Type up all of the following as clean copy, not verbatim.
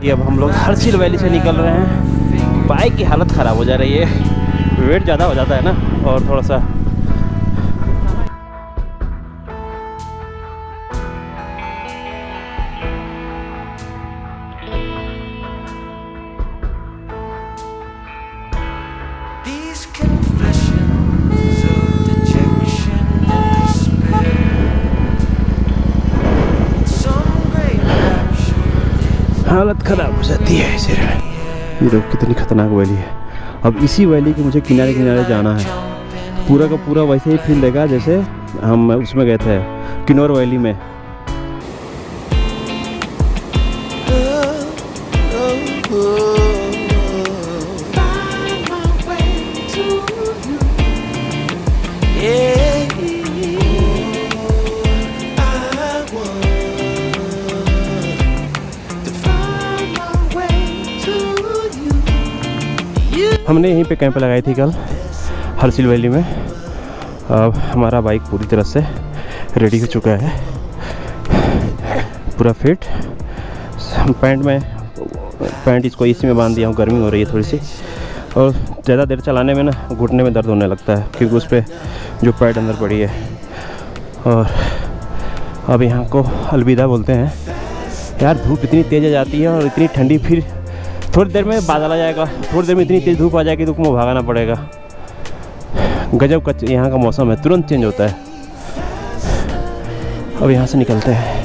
ये अब हम लोग हर्षिल वैली से निकल रहे हैं। बाइक की हालत ख़राब हो जा रही है, वेट ज़्यादा हो जाता है ना, और थोड़ा सा हालत ख़राब हो जाती है ऐसे। ये लोग कितनी खतरनाक वैली है। अब इसी वैली के मुझे किनारे किनारे जाना है। पूरा का पूरा वैसे ही फील देगा जैसे हम उसमें गए थे किन्नौर वैली में। हमने यहीं पे कैंप लगाई थी कल हर्षिल वैली में। अब हमारा बाइक पूरी तरह से रेडी हो चुका है, पूरा फिट। पैंट इसको इसी में बांध दिया हूँ, गर्मी हो रही है थोड़ी सी, और ज़्यादा देर चलाने में ना घुटने में दर्द होने लगता है क्योंकि उस पर जो पैड अंदर पड़ी है। और अब यहाँ को अलविदा बोलते हैं। यार धूप इतनी तेज़ आ जाती है और इतनी ठंडी, फिर थोड़ी देर में बादल आ जाएगा, थोड़ी देर में इतनी तेज़ धूप आ जाएगी तो तुमको भागाना पड़ेगा। गजब का यहाँ का मौसम है, तुरंत चेंज होता है। अब यहाँ से निकलते हैं।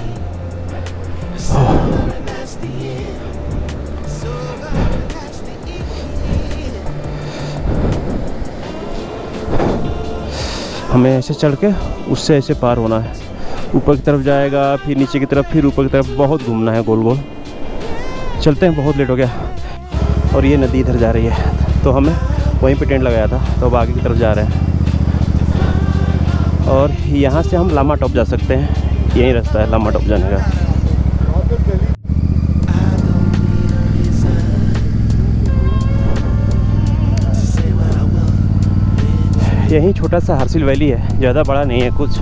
हमें ऐसे चढ़ के उससे ऐसे पार होना है। ऊपर की तरफ जाएगा, फिर नीचे की तरफ, फिर ऊपर की तरफ, बहुत घूमना है गोल गोल। चलते हैं, बहुत लेट हो गया। और ये नदी इधर जा रही है तो हमें वहीं पे टेंट लगाया था, तो अब आगे की तरफ जा रहे हैं। और यहाँ से हम लामा टॉप जा सकते हैं, यही रास्ता है लामा टॉप जाने का। यही छोटा सा हर्षिल वैली है, ज़्यादा बड़ा नहीं है, कुछ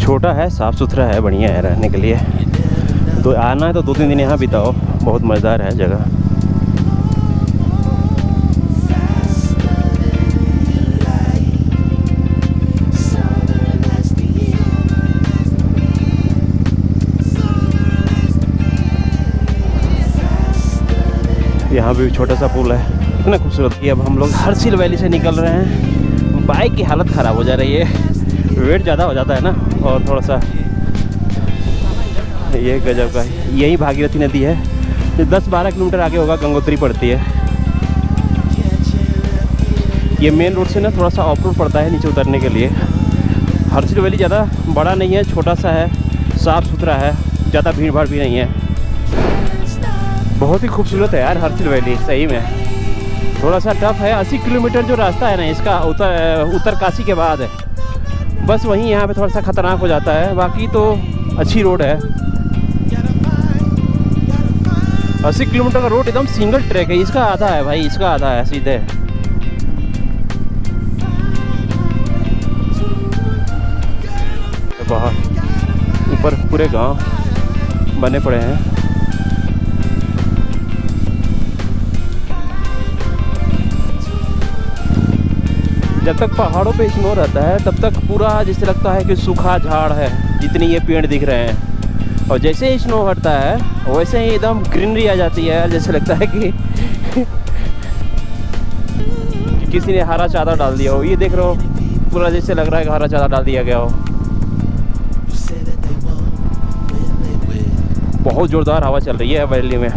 छोटा है, साफ़ सुथरा है, बढ़िया है रहने के लिए। तो आना है तो 2-3 दिन यहाँ बिताओ, बहुत मज़ेदार है जगह। यहाँ भी छोटा सा पुल है, इतना खूबसूरत कि अब हम लोग हर्षिल वैली से निकल रहे हैं। बाइक की हालत ख़राब हो जा रही है, वेट ज़्यादा हो जाता है ना, और थोड़ा सा ये गजब का है। यही भागीरथी नदी है, 10-12 किलोमीटर आगे होगा गंगोत्री पड़ती है। ये मेन रोड से ना थोड़ा सा ऑफ रोड पड़ता है नीचे उतरने के लिए। हर्षिल वैली ज़्यादा बड़ा नहीं है, छोटा सा है, साफ़ सुथरा है, ज़्यादा भीड़ भाड़ भी नहीं है। बहुत ही खूबसूरत है यार हर्षिल वैली, सही में। थोड़ा सा टफ है, 80 किलोमीटर जो रास्ता है ना इसका उत्तरकाशी के बाद है, बस वहीं यहाँ पे थोड़ा सा ख़तरनाक हो जाता है, बाकी तो अच्छी रोड है। 80 किलोमीटर का रोड एकदम सिंगल ट्रैक है, इसका आधा है भाई, इसका आधा है सीधे। बाहर ऊपर पूरे गांव बने पड़े हैं। जब तक पहाड़ों पे स्नो रहता है तब तक पूरा जैसे लगता है कि सूखा झाड़ है, जितनी ये पेड़ दिख रहे हैं। और जैसे ही स्नो हटता है वैसे ही एकदम ग्रीनरी आ जाती है, जैसे लगता है कि किसी ने हरा चादर डाल दिया हो। ये देख रहे हो, पूरा जैसे लग रहा है कि हरा चादर डाल दिया गया हो। बहुत ज़ोरदार हवा चल रही है वैली में।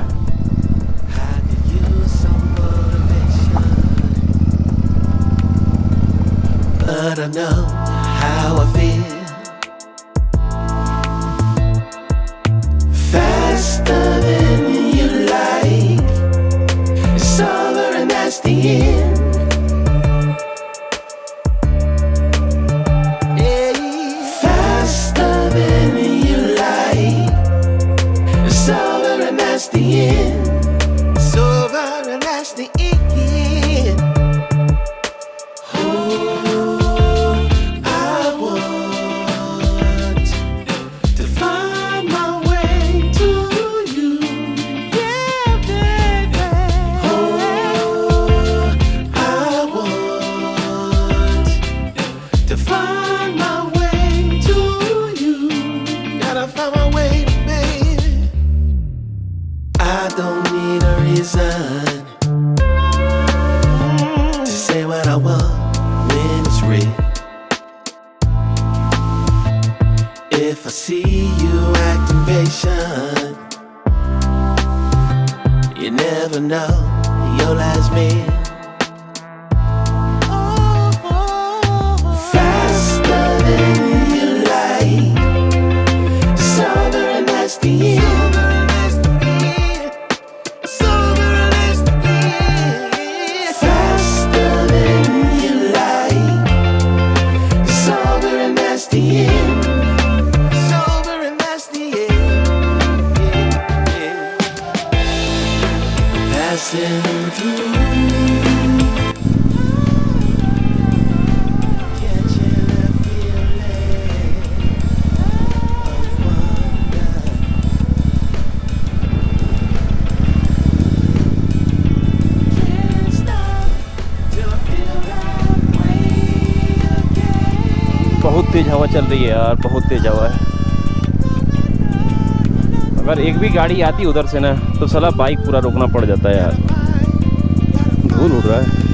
But I know how I feel. Faster than you like. It's over and that's the end. Faster than you like. It's over and that's the end. It's over and that's the end. I want to find my Gotta find my way to baby. I don't need a reason to say what I want when it's real. If I see you acting patient, you never know your last meal. Faster than you like, sober and that's the end. Faster than you like, sober and that's the end. Sober and that's the end. Passing through, catching that feeling of wonder. Can't stop till I feel that way again. बहुत तेज हवा चल रही है यार, बहुत तेज हवा है। अगर एक भी गाड़ी आती उधर से ना तो साला बाइक पूरा रोकना पड़ जाता है यार, धूल उड़ रहा है।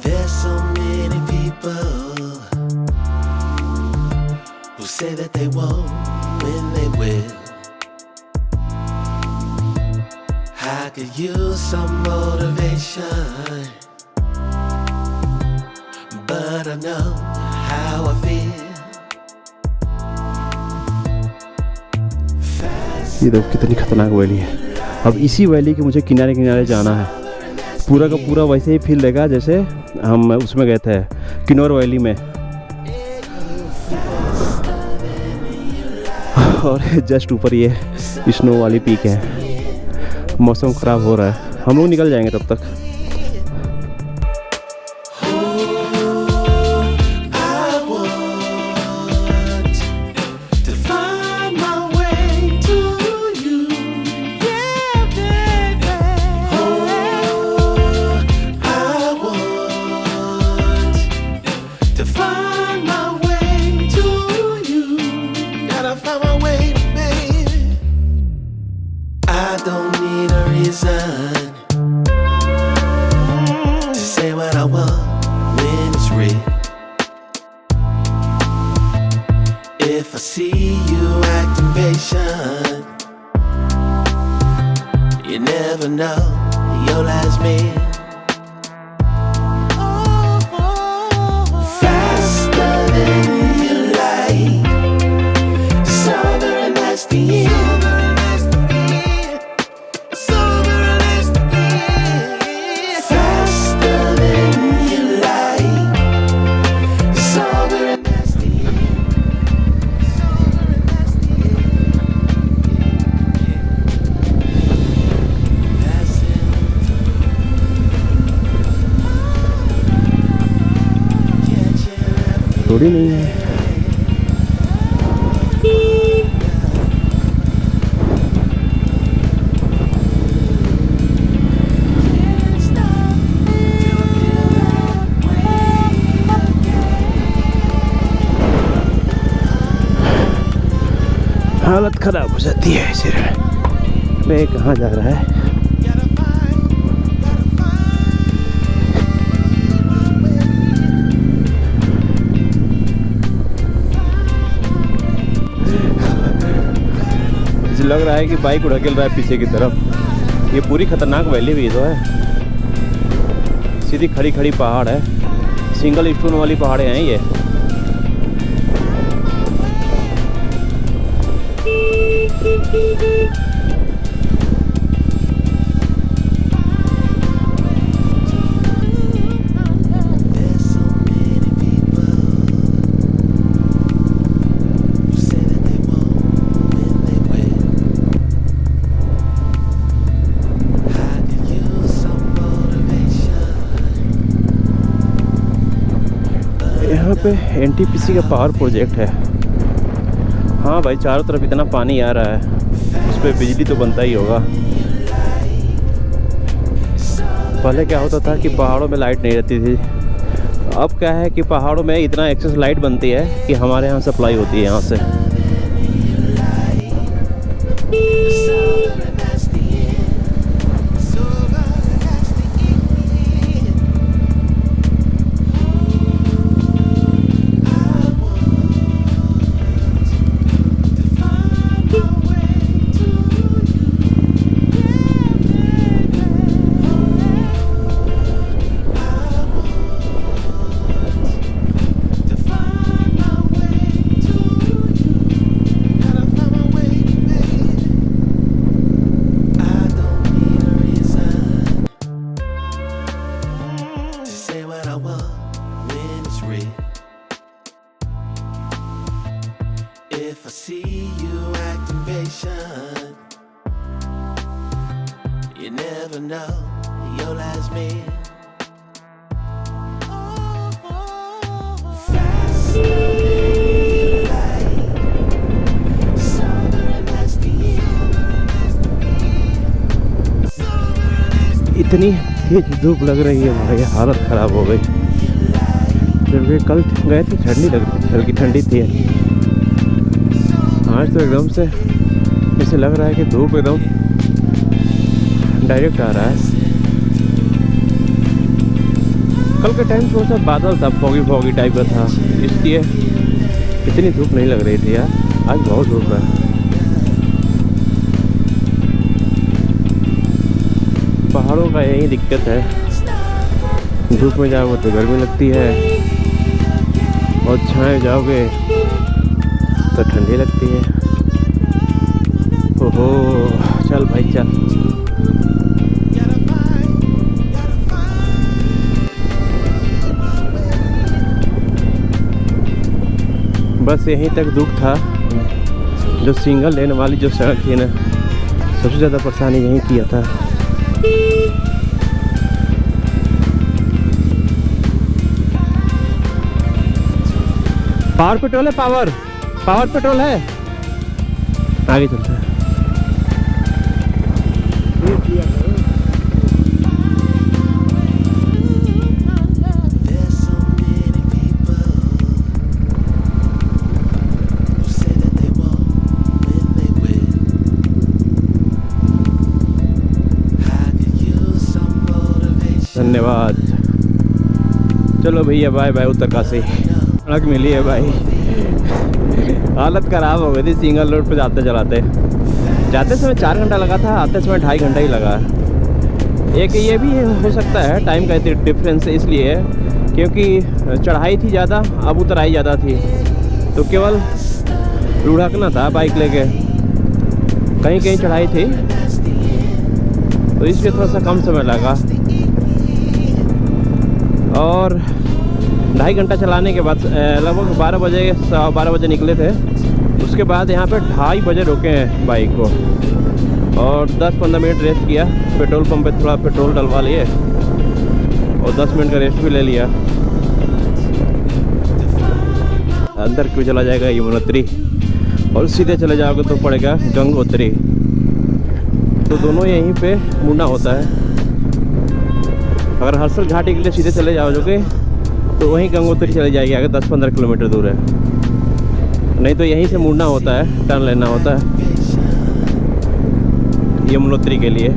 There's so many people who say that they won't when they will. I could use some motivation, but I know how I feel. ये देखो कितनी खतरनाक वैली है। अब इसी वैली के मुझे किनारे किनारे जाना है। पूरा का पूरा वैसे ही फील देगा जैसे हम उसमें गए थे किन्नौर वैली में। और जस्ट ऊपर ये स्नो वाली पीक है। मौसम ख़राब हो रहा है, हम लोग निकल जाएंगे तब तक। To say what I want when it's real. If I see you acting patient, you never know your last meal. Faster than you like, sober and that's the end. थोड़ी नहीं है। हालत खराब हो जाती है ऐसे। मैं कहाँ जा रहा है? लग रहा है कि बाइक उड़केल रहा है पीछे की तरफ। ये पूरी खतरनाक वैली भी तो है। सीधी खड़ी खड़ी पहाड़ है, सिंगल स्टोन वाली पहाड़ें हैं ये। There's so many people who say that पे एनटीपीसी का पावर प्रोजेक्ट है। हाँ भाई, चारों तरफ इतना पानी आ रहा है, उस पर बिजली तो बनता ही होगा। पहले क्या होता था कि पहाड़ों में लाइट नहीं रहती थी, अब क्या है कि पहाड़ों में इतना एक्सेस लाइट बनती है कि हमारे यहाँ सप्लाई होती है यहाँ से। If I see you acting patient, you never know your last meal. Faster than light, sober and that's the end. इतनी तेज धूप लग रही है भाई, हालत ख़राब हो गई। जबकि कल गए थे ठंडी हल्की ठंडी थी, आज तो एकदम से ऐसे लग रहा है कि धूप एकदम डायरेक्ट आ रहा है। कल के टाइम थोड़ा सा बादल था, फॉगी टाइप का था, इसलिए इतनी धूप नहीं लग रही थी यार। आज बहुत धूप है। पहाड़ों का यही दिक्कत है, धूप में जाओगे तो गर्मी लगती है और छाए जाओगे तो ठंडी लगती है। ओहो, चल भाई चल। बस यहीं तक दुख था। जो सिंगल लेन वाली जो सड़क थी ना, सबसे ज़्यादा परेशानी यहीं किया था। पावर पेट्रोल है, पावर पेट्रोल है। आगे चलते हैं। There's so many people who say that they won't when they will. I could use some motivation. धन्यवाद। चलो भैया, बाय बाय उत्तरकाशी। सड़क मिली है भाई, हालत ख़राब हो गई थी सिंगल रोड पे जाते समय 4 घंटा लगा था, आते समय 2.5 घंटा ही लगा। एक ये भी हो सकता है टाइम का डिफरेंस, इसलिए क्योंकि चढ़ाई थी ज़्यादा, अब उतराई ज़्यादा थी, तो केवल लुढ़कना था बाइक लेके। कहीं चढ़ाई थी तो इसलिए थोड़ा सा कम समय लगा। और 2.5 घंटा चलाने के बाद लगभग 12 बजे निकले थे। उसके बाद यहाँ पे 2:30 बजे रुके हैं बाइक को और 10-15 मिनट रेस्ट किया। पेट्रोल पंप पे थोड़ा पेट्रोल डलवा लिए और 10 मिनट का रेस्ट भी ले लिया। अंदर क्यों चला जाएगा यमुनोत्री और सीधे चले जाओगे तो पड़ेगा गंगोत्री। तो दोनों यहीं पे मुड़ना होता है। अगर हर्षल घाटी के लिए सीधे चले जाओगे तो वहीं गंगोत्री चले जाएगी, आगे 10-15 किलोमीटर दूर है। नहीं तो यहीं से मुड़ना होता है, टर्न लेना होता है यमुनोत्री के लिए।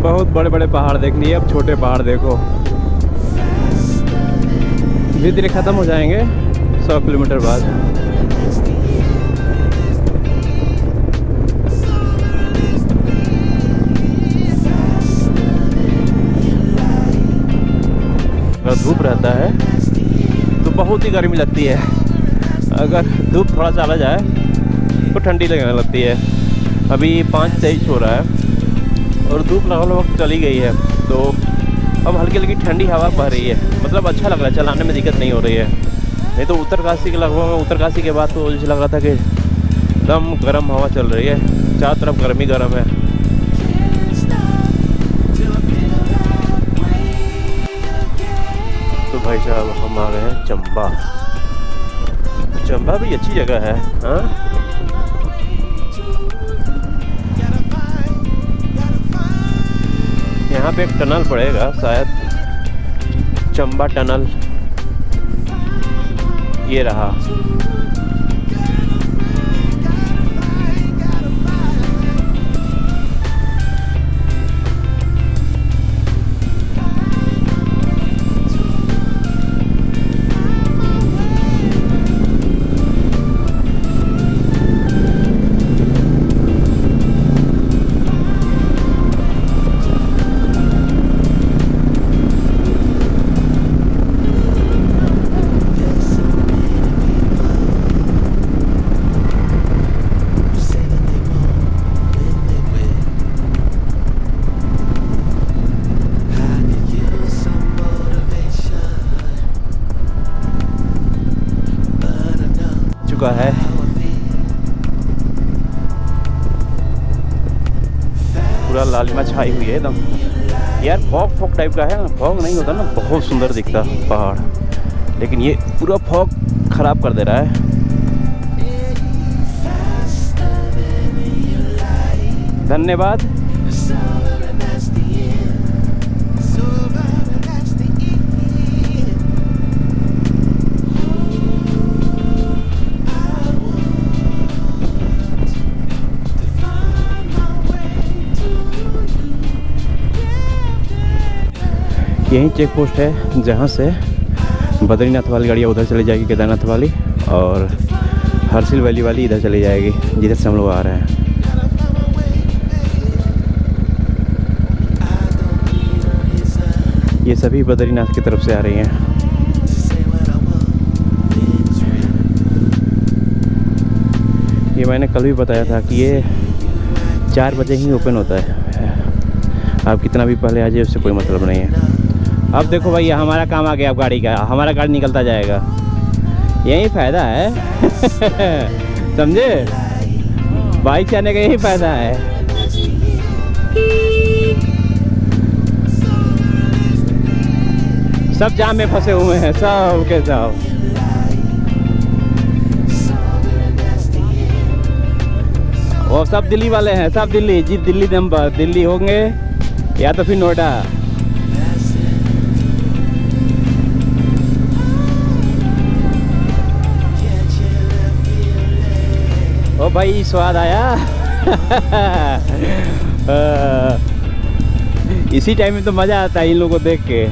बहुत बड़े बड़े पहाड़ देख लिए, अब छोटे पहाड़ देखो। धीरे धीरे ख़त्म हो जाएंगे 100 किलोमीटर बाद। अगर धूप रहता है तो बहुत ही गर्मी लगती है, अगर धूप थोड़ा चला जाए तो ठंडी लगने लगती है। अभी 5:23 हो रहा है और धूप लगभग वक्त चली गई है, तो अब हल्की हल्की ठंडी हवा बह रही है। मतलब अच्छा लग रहा है, चलाने में दिक्कत नहीं हो रही है। नहीं तो उत्तरकाशी के लगभग उत्तरकाशी के बाद तो जैसे लग रहा था कि एकदम गर्म हवा चल रही है, चारों तरफ गर्मी गर्म है। भाई साहब हम आ गए हैं चंबा। चंबा भी अच्छी जगह है। हाँ, यहाँ पे एक टनल पड़ेगा शायद, चंबा टनल। ये रहा। चुका है। पूरा लालिमा छाई हुई है एकदम। यार फॉग फॉग टाइप का है ना, फॉग नहीं होता ना, बहुत सुंदर दिखता पहाड़, लेकिन ये पूरा फॉग खराब कर दे रहा है। धन्यवाद। यही चेक पोस्ट है जहाँ से बद्रीनाथ वाली गाड़ियाँ उधर चली जाएगी, केदारनाथ वाली, और हर्षिल वैली वाली इधर चली जाएगी, जिधर से हम लोग आ रहे हैं। ये सभी बद्रीनाथ की तरफ से आ रही हैं। ये मैंने कल भी बताया था कि ये 4 बजे ही ओपन होता है। आप कितना भी पहले आ जाए उससे कोई मतलब नहीं है। अब देखो भैया, हमारा काम आ गया, अब गाड़ी का, हमारा गाड़ी निकलता जाएगा। यही फ़ायदा है समझे, बाइक चलाने का यही फ़ायदा है। सब जाम में फंसे हुए हैं, सब के सब। वो सब दिल्ली वाले हैं, सब दिल्ली जी, दिल्ली नंबर, दिल्ली होंगे या तो फिर नोएडा। ओ भाई स्वाद आया इसी टाइम में तो मज़ा आता है इन लोगों को देख के।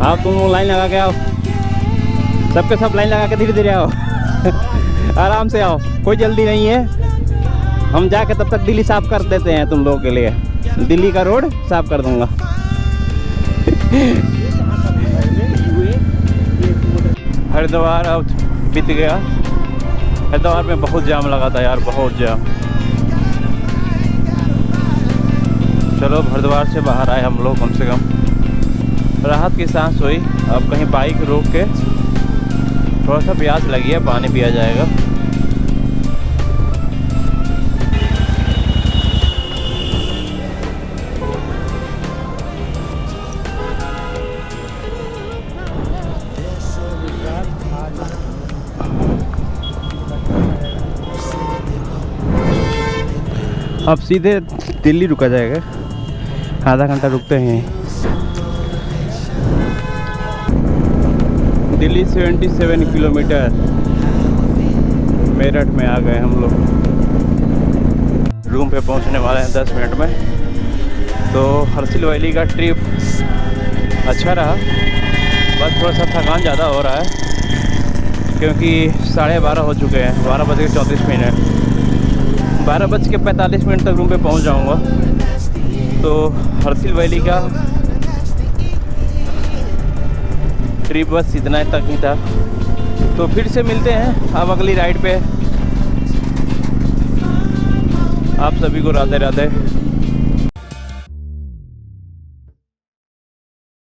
आप तुम लोग लाइन लगा के आओ, सबके सब लाइन लगा के धीरे धीरे आओ आराम से आओ, कोई जल्दी नहीं है। हम जाके तब तक दिल्ली साफ कर देते हैं तुम लोगों के लिए, दिल्ली का रोड साफ कर दूंगा हरिद्वार अब बीत गया। हरिद्वार में बहुत जाम लगा था यार, बहुत जाम। चलो हरिद्वार से बाहर आए हम लोग, कम से कम राहत की सांस हुई। अब कहीं बाइक रोक के, थोड़ा सा प्यास लगी है, पानी पिया जाएगा। अब सीधे दिल्ली रुका जाएगा, आधा घंटा रुकते हैं। दिल्ली 77 किलोमीटर, मेरठ में आ गए हम लोग। रूम पे पहुंचने वाले हैं 10 मिनट में। तो हर्षिल वैली का ट्रिप अच्छा रहा, बस थोड़ा सा थकान ज़्यादा हो रहा है क्योंकि 12:30 हो चुके हैं, 12:34, 12:45 तक रूम पे पहुंच जाऊंगा। तो हर्षिल वैली का ट्रिप बस इतना तक ही था। तो फिर से मिलते हैं अब अगली राइड पे। आप सभी को राधे राधे।